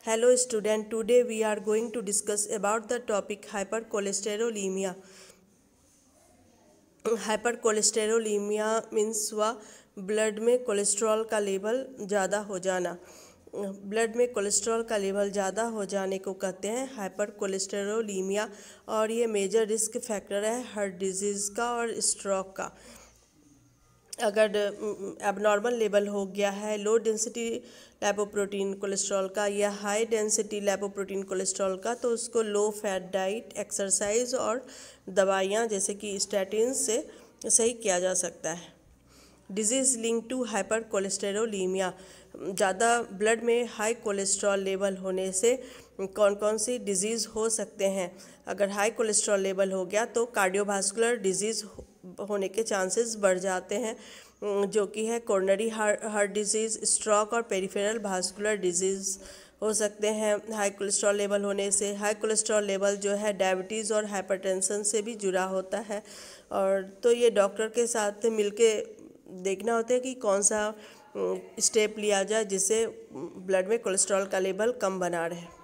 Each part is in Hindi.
Hello student, today we are going to discuss about the topic hypercholesterolemia. Hypercholesterolemia means हुआ ब्लड में कोलेस्ट्रॉल का लेवल ज़्यादा हो जाना। ब्लड में कोलेस्ट्रॉल का लेवल ज़्यादा हो जाने को कहते हैं हाइपरकोलेस्टेरोलीमिया, और ये मेजर रिस्क फैक्टर है हार्ट डिजीज़ का और स्ट्रोक का। अगर एबनॉर्मल लेवल हो गया है लो डेंसिटी लाइपोप्रोटीन कोलेस्ट्रॉल का या हाई डेंसिटी लाइपोप्रोटीन कोलेस्ट्रॉल का, तो उसको लो फैट डाइट, एक्सरसाइज और दवाइयाँ जैसे कि स्टैटिन से सही किया जा सकता है। डिजीज़ लिंक टू हाइपर कोलेस्टेरोलीमिया, ज़्यादा ब्लड में हाई कोलेस्ट्रॉल लेवल होने से कौन कौन सी डिजीज़ हो सकते हैं। अगर हाई कोलेस्ट्रॉल लेवल हो गया तो कार्डियोवास्कुलर डिजीज़ होने के चांसेस बढ़ जाते हैं, जो कि है कोरोनरी हार्ट डिजीज़, स्ट्रोक और पेरिफेरल वास्कुलर डिजीज़ हो सकते हैं हाई कोलेस्ट्रॉल लेवल होने से। हाई कोलेस्ट्रॉल लेवल जो है डायबिटीज़ और हाइपरटेंशन से भी जुड़ा होता है, और तो ये डॉक्टर के साथ मिलके देखना होता है कि कौन सा स्टेप लिया जाए जिससे ब्लड में कोलेस्ट्रॉल का लेवल कम बना रहे।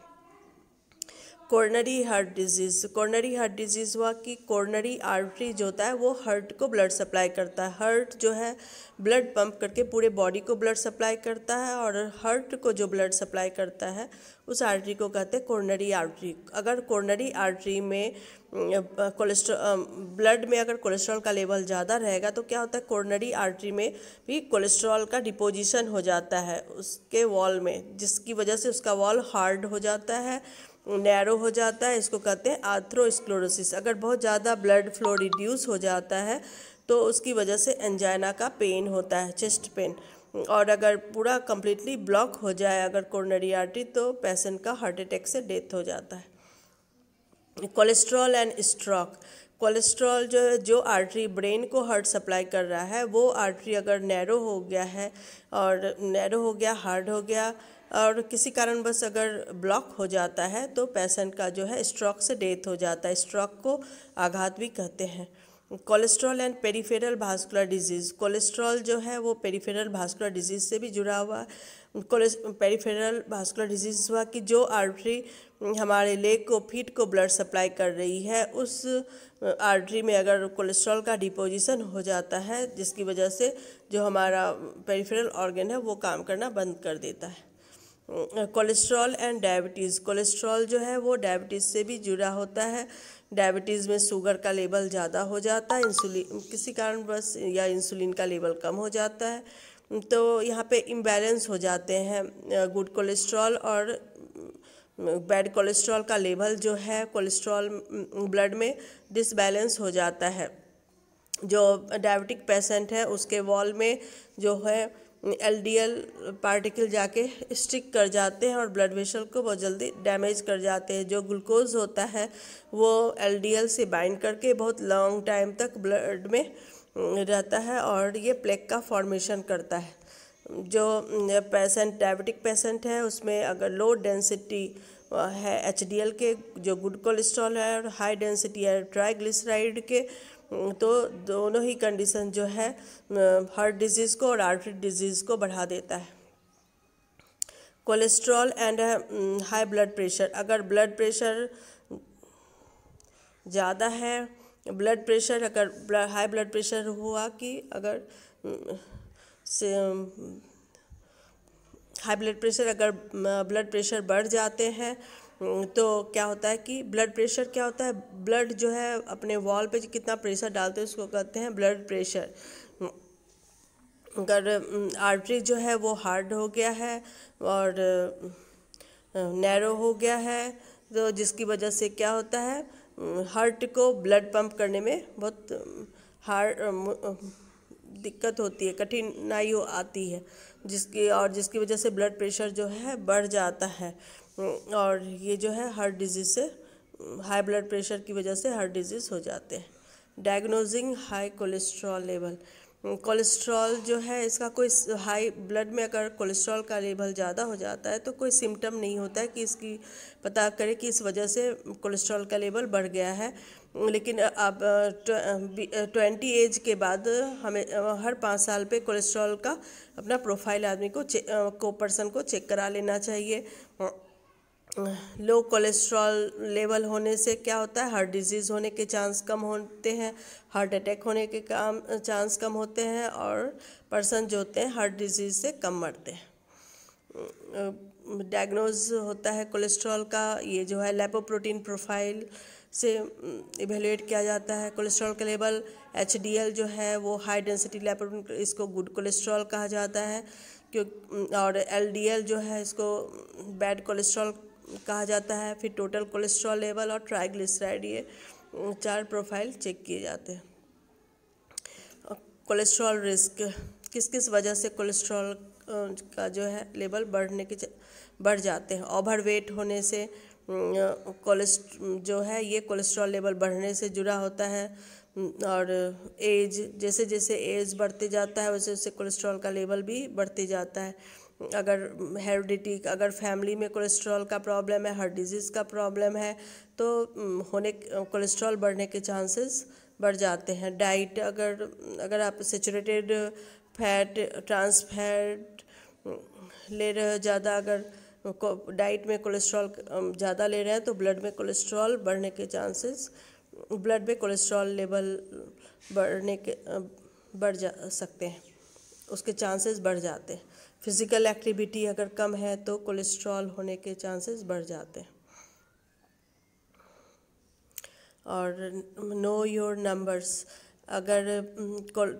कोरोनरी हार्ट डिजीज़ हुआ कि कोरोनरी आर्टरी जो होता है वो हार्ट को ब्लड सप्लाई करता है। हार्ट जो है ब्लड पंप करके पूरे बॉडी को ब्लड सप्लाई करता है, और हार्ट को जो ब्लड सप्लाई करता है उस आर्टरी को कहते हैं कोरोनरी आर्टरी। अगर कोरोनरी आर्टरी में ब्लड में अगर कोलेस्ट्रॉल का लेवल ज़्यादा रहेगा तो क्या होता है, कोरोनरी आर्टरी में भी कोलेस्ट्रॉल का डिपोजिशन हो जाता है उसके वॉल में, जिसकी वजह से उसका वॉल हार्ड हो जाता है, नैरो हो जाता है। इसको कहते हैं आर्थरोस्क्लेरोसिस। अगर बहुत ज़्यादा ब्लड फ्लो रिड्यूस हो जाता है तो उसकी वजह से एंजाइना का पेन होता है, चेस्ट पेन। और अगर पूरा कम्प्लीटली ब्लॉक हो जाए अगर कोरोनरी आर्टरी, तो पेशेंट का हार्ट अटैक से डेथ हो जाता है। कोलेस्ट्रॉल एंड स्ट्रोक, कोलेस्ट्रॉल जो आर्टरी ब्रेन को हार्ट सप्लाई कर रहा है वो आर्टरी अगर नैरो हो गया है और नैरो हो गया, हार्ड हो गया और किसी कारणवश अगर ब्लॉक हो जाता है तो पेशेंट का जो है स्ट्रोक से डेथ हो जाता है। स्ट्रोक को आघात भी कहते हैं। Cholesterol and peripheral vascular disease, cholesterol जो है वो पेरिफेरल वास्कुलर डिजीज़ से भी जुड़ा हुआ है। पेरिफेरल वास्कुलर डिजीज़ हुआ कि जो आर्टरी हमारे लेग को, फीट को ब्लड सप्लाई कर रही है, उस आर्टरी में अगर कोलेस्ट्रॉल का डिपोजिशन हो जाता है जिसकी वजह से जो हमारा पेरिफेरल ऑर्गन है वो काम करना बंद कर देता है। कोलेस्ट्रॉल एंड डायबिटीज़, कोलेस्ट्रॉल जो है वो डायबिटीज़ से भी जुड़ा होता है। डायबिटीज़ में शुगर का लेवल ज़्यादा हो जाता है, इंसुलिन किसी कारणवश या इंसुलिन का लेवल कम हो जाता है, तो यहाँ पे इम्बैलेंस हो जाते हैं गुड कोलेस्ट्रॉल और बैड कोलेस्ट्रॉल का लेवल जो है कोलेस्ट्रॉल ब्लड में डिसबैलेंस हो जाता है। जो डायबिटिक पेशेंट है उसके वॉल में जो है LDL पार्टिकल जाके स्टिक कर जाते हैं और ब्लड वेसल को बहुत जल्दी डैमेज कर जाते हैं। जो ग्लूकोज होता है वो LDL से बाइंड करके बहुत लॉन्ग टाइम तक ब्लड में रहता है और ये प्लेक का फॉर्मेशन करता है। जो पेशेंट डायबिटिक पेशेंट है उसमें अगर लो डेंसिटी है HDL के, जो गुड कोलेस्ट्रॉल है, और हाई डेंसिटी है ट्राइग्लिसराइड के, तो दोनों ही कंडीशन जो है हार्ट डिजीज़ को और आर्टरी डिजीज़ को बढ़ा देता है। Cholesterol and high blood pressure, अगर ब्लड प्रेशर ज़्यादा है, ब्लड प्रेशर अगर हाई ब्लड प्रेशर हुआ कि अगर हाई ब्लड प्रेशर अगर ब्लड प्रेशर बढ़ जाते हैं तो क्या होता है कि ब्लड प्रेशर क्या होता है, ब्लड जो है अपने वॉल पे कितना प्रेशर डालते हैं उसको कहते हैं ब्लड प्रेशर। अगर आर्टरी जो है वो हार्ड हो गया है और नैरो हो गया है तो जिसकी वजह से क्या होता है, हार्ट को ब्लड पंप करने में बहुत दिक्कत होती है, कठिनाई आती है, जिसकी वजह से ब्लड प्रेशर जो है बढ़ जाता है। और ये जो है हार्ट डिजीज़ से, हाई ब्लड प्रेशर की वजह से हार्ट डिजीज़ हो जाते हैं। Diagnosing high cholesterol level, cholesterol जो है इसका कोई हाई ब्लड में अगर कोलेस्ट्रॉल का लेवल ज़्यादा हो जाता है तो कोई सिम्टम नहीं होता है कि इसकी पता करें कि इस वजह से कोलेस्ट्रॉल का लेवल बढ़ गया है। लेकिन अब 20 एज के बाद हमें हर 5 साल पे कोलेस्ट्रॉल का अपना प्रोफाइल आदमी को पर्सन को चेक करा लेना चाहिए। लो कोलेस्ट्रॉल लेवल होने से क्या होता है, हार्ट डिजीज़ होने के चांस कम होते हैं, हार्ट अटैक होने के चांस कम होते हैं, और पर्सन जो होते हैं हार्ट डिजीज़ से कम मरते हैं। डायग्नोज होता है कोलेस्ट्रॉल का, ये जो है लिपोप्रोटीन प्रोफाइल से इवेलुएट किया जाता है। कोलेस्ट्रॉल का लेवल HDL जो है वो हाई डेंसिटी लिपोप्रोटीन, इसको गुड कोलेस्ट्रॉल कहा जाता है, क्यों, और LDL जो है इसको बैड कोलेस्ट्रॉल कहा जाता है। फिर टोटल कोलेस्ट्रॉल लेवल और ट्राइग्लिसराइड, ये 4 प्रोफाइल चेक किए जाते हैं। कोलेस्ट्रॉल रिस्क, किस किस वजह से कोलेस्ट्रॉल का जो है लेवल बढ़ जाते हैं। ओवरवेट होने से जो है ये कोलेस्ट्रॉल लेवल बढ़ने से जुड़ा होता है, और एज, जैसे जैसे एज बढ़ते जाता है वैसे वैसे कोलेस्ट्रॉल का लेवल भी बढ़ते जाता है। अगर हेरिडिटी, अगर फैमिली में कोलेस्ट्रॉल का प्रॉब्लम है, हार्ट डिजीज़ का प्रॉब्लम है, तो कोलेस्ट्रॉल बढ़ने के चांसेस बढ़ जाते हैं। डाइट, अगर आप सेचुरेटेड फैट, ट्रांस फैट ले रहे हो ज़्यादा, अगर डाइट में कोलेस्ट्रॉल ज़्यादा ले रहे हैं तो ब्लड में कोलेस्ट्रॉल बढ़ने के चांसेस, ब्लड में कोलेस्ट्रॉल लेवल बढ़ जा सकते हैं, उसके चांसेस बढ़ जाते हैं। फिज़िकल एक्टिविटी अगर कम है तो कोलेस्ट्रॉल होने के चांसेस बढ़ जाते हैं। और नो योर नंबर्स, अगर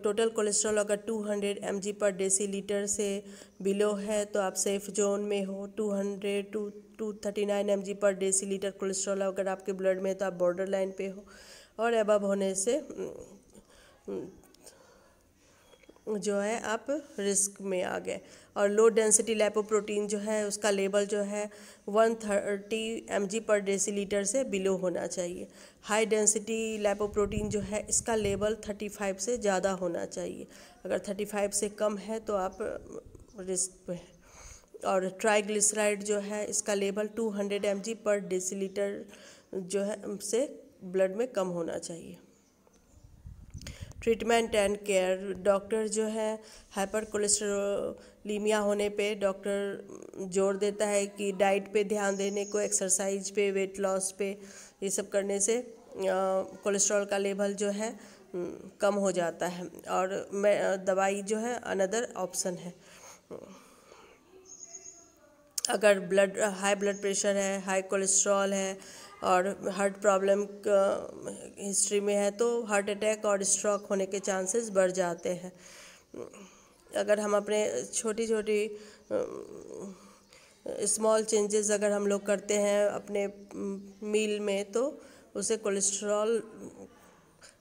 टोटल कोलेस्ट्रॉल अगर 200 mg/dL से बिलो है तो आप सेफ जोन में हो। 200 to 239 mg/dL कोलेस्ट्रॉल अगर आपके ब्लड में है तो आप बॉर्डर लाइन पे हो, और अबव होने से जो है आप रिस्क में आ गए। और लो डेंसिटी लिपोप्रोटीन जो है उसका लेवल जो है 130 mg/dL से बिलो होना चाहिए। हाई डेंसिटी लिपोप्रोटीन जो है इसका लेवल 35 से ज़्यादा होना चाहिए। अगर 35 से कम है तो आप रिस्क पे हैं। और ट्राइग्लिसराइड जो है इसका लेवल 200 mg/dL जो है से ब्लड में कम होना चाहिए। ट्रीटमेंट एंड केयर, डॉक्टर जो है हाइपर कोलेस्ट्रोलीमिया होने पे डॉक्टर जोर देता है कि डाइट पे ध्यान देने को, एक्सरसाइज पे, वेट लॉस पे, ये सब करने से कोलेस्ट्रॉल का लेवल जो है कम हो जाता है। और दवाई जो है अनदर ऑप्शन है। अगर हाई ब्लड प्रेशर है, हाई कोलेस्ट्रॉल है और हार्ट प्रॉब्लम हिस्ट्री में है तो हार्ट अटैक और स्ट्रोक होने के चांसेस बढ़ जाते हैं। अगर हम अपने छोटी छोटी स्मॉल चेंजेस अगर हम लोग करते हैं अपने मील में तो उससे कोलेस्ट्रॉल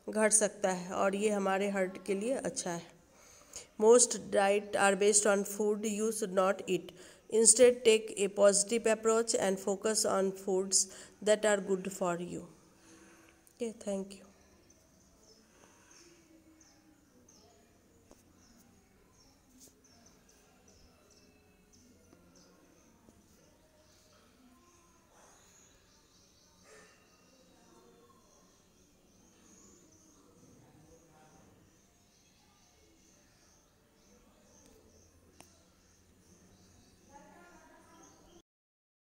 घट सकता है, और ये हमारे हार्ट के लिए अच्छा है। Most diet are based on food you should not eat. Instead, take a positive approach and focus on foods that are good for you. Okay, thank you.